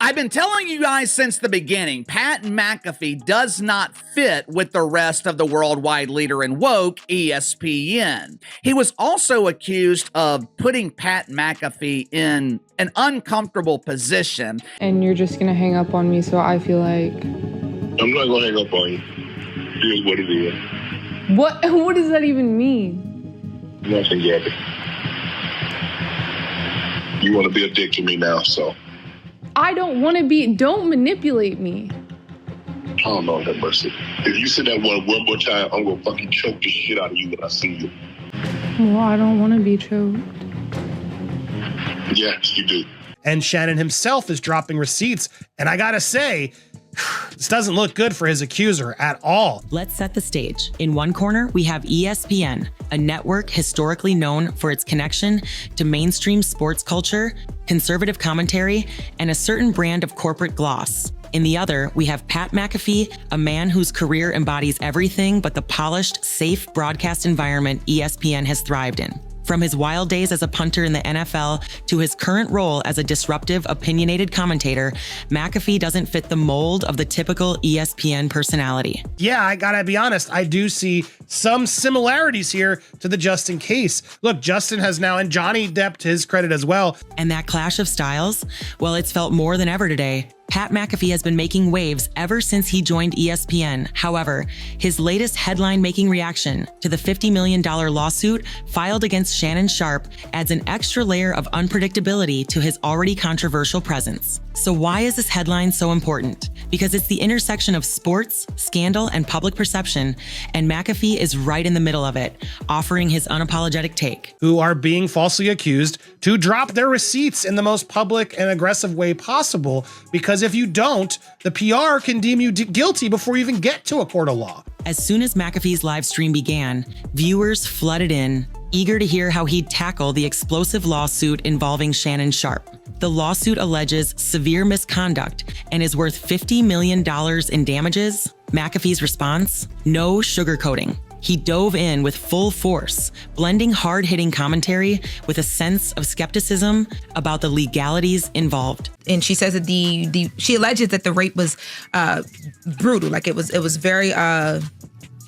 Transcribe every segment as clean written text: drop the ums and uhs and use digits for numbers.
I've been telling you guys since the beginning, Pat McAfee does not fit with the rest of the worldwide leader in woke, ESPN. He was also accused of putting Pat McAfee in an uncomfortable position. And you're just gonna hang up on me, so I feel like... I'm not gonna hang up on you. It is what it is. What does that even mean? Nothing, Gabby. You want to be a dick to me now, so... I don't want to be. Don't manipulate me. Oh, Lord have mercy. If you say that one more time, I'm going to fucking choke the shit out of you when I see you. Well, I don't want to be choked. Yes, you do. And Shannon himself is dropping receipts. And I gotta say, this doesn't look good for his accuser at all. Let's set the stage. In one corner, we have ESPN, a network historically known for its connection to mainstream sports culture, conservative commentary, and a certain brand of corporate gloss. In the other, we have Pat McAfee, a man whose career embodies everything but the polished, safe broadcast environment ESPN has thrived in. From his wild days as a punter in the NFL to his current role as a disruptive, opinionated commentator, McAfee doesn't fit the mold of the typical ESPN personality. Yeah, I gotta be honest, I do see some similarities here to the Justin case. Look, Justin has now, and Johnny Depp to his credit as well. And that clash of styles? Well, it's felt more than ever today. Pat McAfee has been making waves ever since he joined ESPN. However, his latest headline-making reaction to the $50 million lawsuit filed against Shannon Sharpe adds an extra layer of unpredictability to his already controversial presence. So why is this headline so important? Because it's the intersection of sports, scandal, and public perception, and McAfee is right in the middle of it, offering his unapologetic take. Who are being falsely accused to drop their receipts in the most public and aggressive way possible, because if you don't, the PR can deem you guilty before you even get to a court of law. As soon as McAfee's live stream began, viewers flooded in, eager to hear how he'd tackle the explosive lawsuit involving Shannon Sharpe. The lawsuit alleges severe misconduct and is worth $50 million in damages. McAfee's response? No sugarcoating. He dove in with full force, blending hard-hitting commentary with a sense of skepticism about the legalities involved. And she says that she alleges that the rape was brutal, like it was very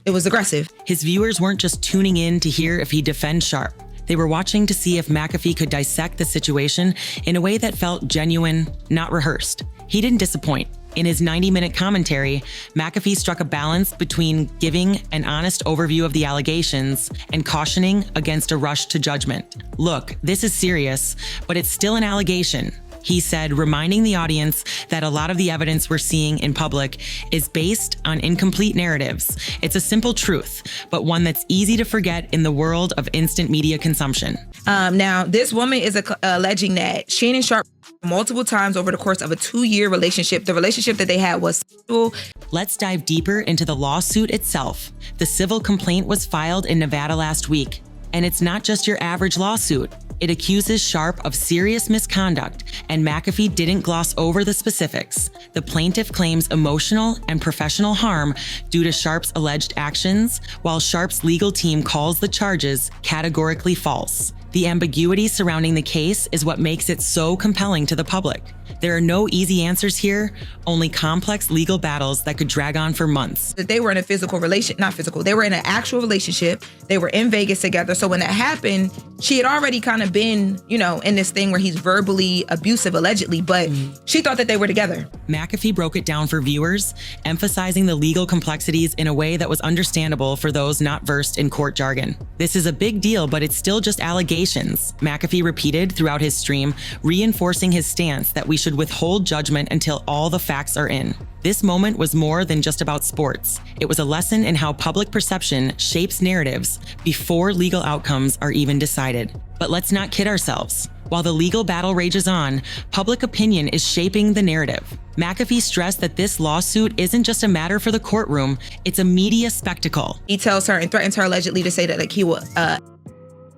it was aggressive. His viewers weren't just tuning in to hear if he defends Sharpe. They were watching to see if McAfee could dissect the situation in a way that felt genuine, not rehearsed. He didn't disappoint. In his 90-minute commentary, McAfee struck a balance between giving an honest overview of the allegations and cautioning against a rush to judgment. Look, this is serious, but it's still an allegation, he said, reminding the audience that a lot of the evidence we're seeing in public is based on incomplete narratives. It's a simple truth, but one that's easy to forget in the world of instant media consumption. Now, this woman is alleging that Shannon Sharpe multiple times over the course of a 2-year relationship. The relationship that they had was sexual. Let's dive deeper into the lawsuit itself. The civil complaint was filed in Nevada last week, and it's not just your average lawsuit. It accuses Sharpe of serious misconduct, and McAfee didn't gloss over the specifics. The plaintiff claims emotional and professional harm due to Sharpe's alleged actions, while Sharpe's legal team calls the charges categorically false. The ambiguity surrounding the case is what makes it so compelling to the public. There are no easy answers here, only complex legal battles that could drag on for months. That they were in a they were in an actual relationship. They were in Vegas together. So when that happened, she had already kind of been, in this thing where he's verbally abusive, allegedly, but she thought that they were together. McAfee broke it down for viewers, emphasizing the legal complexities in a way that was understandable for those not versed in court jargon. This is a big deal, but it's still just allegations, McAfee repeated throughout his stream, reinforcing his stance that we should withhold judgment until all the facts are in. This moment was more than just about sports. It was a lesson in how public perception shapes narratives before legal outcomes are even decided. But let's not kid ourselves. While the legal battle rages on, public opinion is shaping the narrative. McAfee stressed that this lawsuit isn't just a matter for the courtroom, it's a media spectacle. He tells her and threatens her allegedly to say that he will,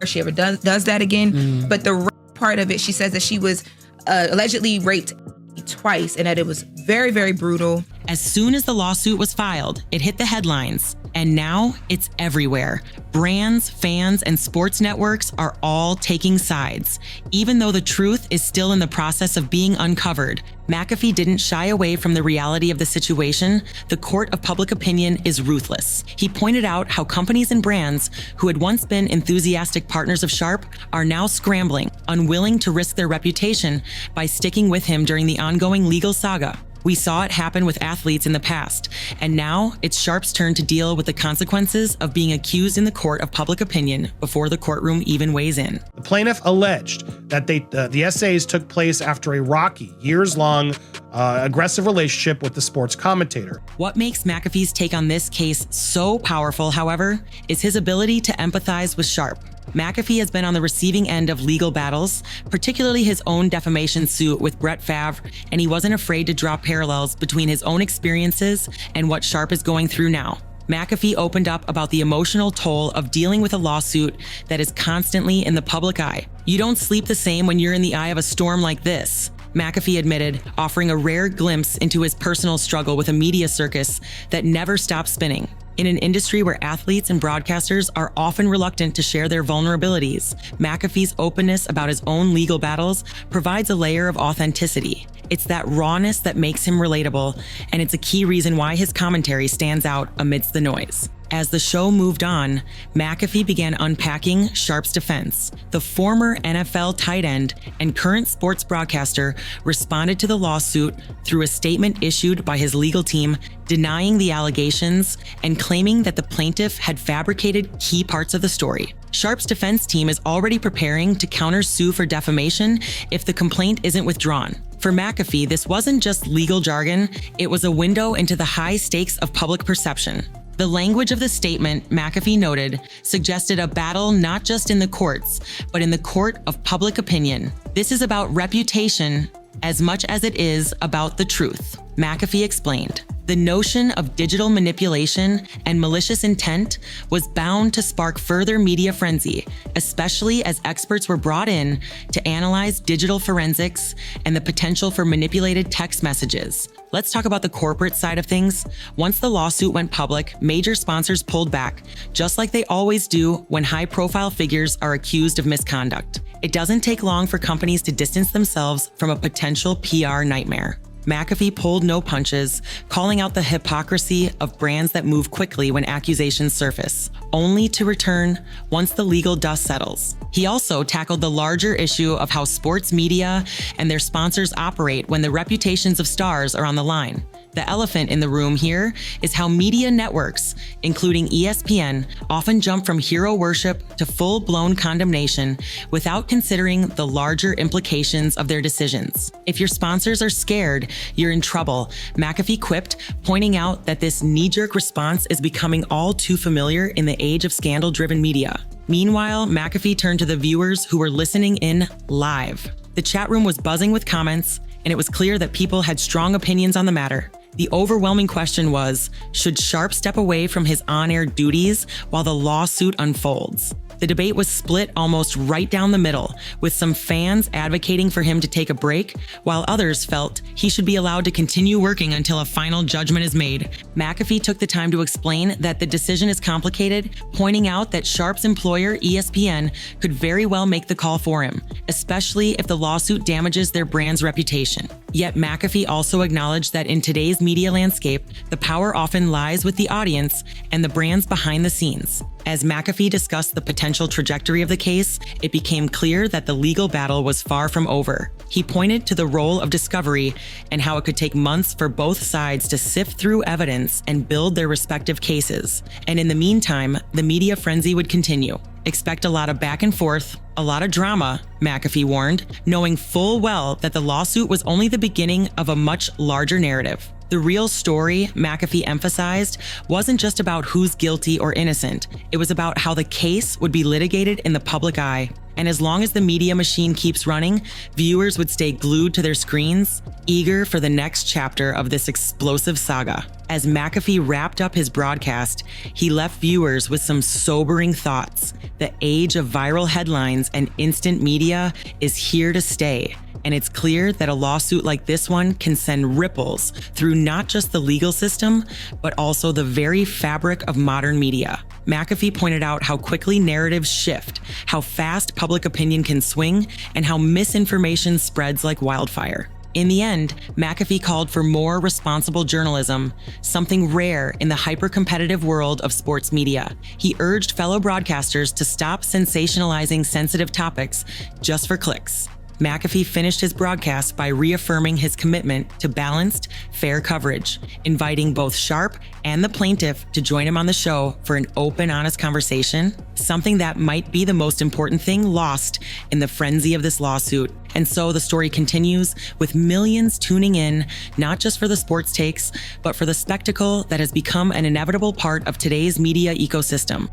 if she ever does that again. But the part of it, she says that she was allegedly raped twice and that it was very, very brutal. As soon as the lawsuit was filed, it hit the headlines, and now it's everywhere. Brands, fans, and sports networks are all taking sides. Even though the truth is still in the process of being uncovered, McAfee didn't shy away from the reality of the situation. The court of public opinion is ruthless. He pointed out how companies and brands who had once been enthusiastic partners of Sharpe are now scrambling, unwilling to risk their reputation by sticking with him during the ongoing legal saga. We saw it happen with athletes in the past, and now it's Sharpe's turn to deal with the consequences of being accused in the court of public opinion before the courtroom even weighs in. The plaintiff alleged that the essays took place after a rocky, years-long, aggressive relationship with the sports commentator. What makes McAfee's take on this case so powerful, however, is his ability to empathize with Sharpe. McAfee has been on the receiving end of legal battles, particularly his own defamation suit with Brett Favre, and he wasn't afraid to draw parallels between his own experiences and what Sharpe is going through now. McAfee opened up about the emotional toll of dealing with a lawsuit that is constantly in the public eye. You don't sleep the same when you're in the eye of a storm like this, McAfee admitted, offering a rare glimpse into his personal struggle with a media circus that never stops spinning. In an industry where athletes and broadcasters are often reluctant to share their vulnerabilities, McAfee's openness about his own legal battles provides a layer of authenticity. It's that rawness that makes him relatable, and it's a key reason why his commentary stands out amidst the noise. As the show moved on, McAfee began unpacking Sharpe's defense. The former NFL tight end and current sports broadcaster responded to the lawsuit through a statement issued by his legal team denying the allegations and claiming that the plaintiff had fabricated key parts of the story. Sharpe's defense team is already preparing to countersue for defamation if the complaint isn't withdrawn. For McAfee, this wasn't just legal jargon, it was a window into the high stakes of public perception. The language of the statement, McAfee noted, suggested a battle not just in the courts, but in the court of public opinion. This is about reputation as much as it is about the truth, McAfee explained. The notion of digital manipulation and malicious intent was bound to spark further media frenzy, especially as experts were brought in to analyze digital forensics and the potential for manipulated text messages. Let's talk about the corporate side of things. Once the lawsuit went public, major sponsors pulled back, just like they always do when high-profile figures are accused of misconduct. It doesn't take long for companies to distance themselves from a potential PR nightmare. McAfee pulled no punches, calling out the hypocrisy of brands that move quickly when accusations surface, only to return once the legal dust settles. He also tackled the larger issue of how sports media and their sponsors operate when the reputations of stars are on the line. The elephant in the room here is how media networks, including ESPN, often jump from hero worship to full-blown condemnation without considering the larger implications of their decisions. If your sponsors are scared, you're in trouble, McAfee quipped, pointing out that this knee-jerk response is becoming all too familiar in the age of scandal-driven media. Meanwhile, McAfee turned to the viewers who were listening in live. The chat room was buzzing with comments, and it was clear that people had strong opinions on the matter. The overwhelming question was, should Sharpe step away from his on-air duties while the lawsuit unfolds? The debate was split almost right down the middle, with some fans advocating for him to take a break, while others felt he should be allowed to continue working until a final judgment is made. McAfee took the time to explain that the decision is complicated, pointing out that Sharpe's employer, ESPN, could very well make the call for him, especially if the lawsuit damages their brand's reputation. Yet McAfee also acknowledged that in today's media landscape, the power often lies with the audience and the brands behind the scenes. As McAfee discussed the potential trajectory of the case, it became clear that the legal battle was far from over. He pointed to the role of discovery and how it could take months for both sides to sift through evidence and build their respective cases. And in the meantime, the media frenzy would continue. Expect a lot of back and forth, a lot of drama, McAfee warned, knowing full well that the lawsuit was only the beginning of a much larger narrative. The real story, McAfee emphasized, wasn't just about who's guilty or innocent. It was about how the case would be litigated in the public eye. And as long as the media machine keeps running, viewers would stay glued to their screens, eager for the next chapter of this explosive saga. As McAfee wrapped up his broadcast, he left viewers with some sobering thoughts. The age of viral headlines and instant media is here to stay. And it's clear that a lawsuit like this one can send ripples through not just the legal system, but also the very fabric of modern media. McAfee pointed out how quickly narratives shift, how fast public opinion can swing, and how misinformation spreads like wildfire. In the end, McAfee called for more responsible journalism, something rare in the hyper-competitive world of sports media. He urged fellow broadcasters to stop sensationalizing sensitive topics just for clicks. McAfee finished his broadcast by reaffirming his commitment to balanced, fair coverage, inviting both Sharpe and the plaintiff to join him on the show for an open, honest conversation, something that might be the most important thing lost in the frenzy of this lawsuit. And so the story continues, with millions tuning in, not just for the sports takes, but for the spectacle that has become an inevitable part of today's media ecosystem.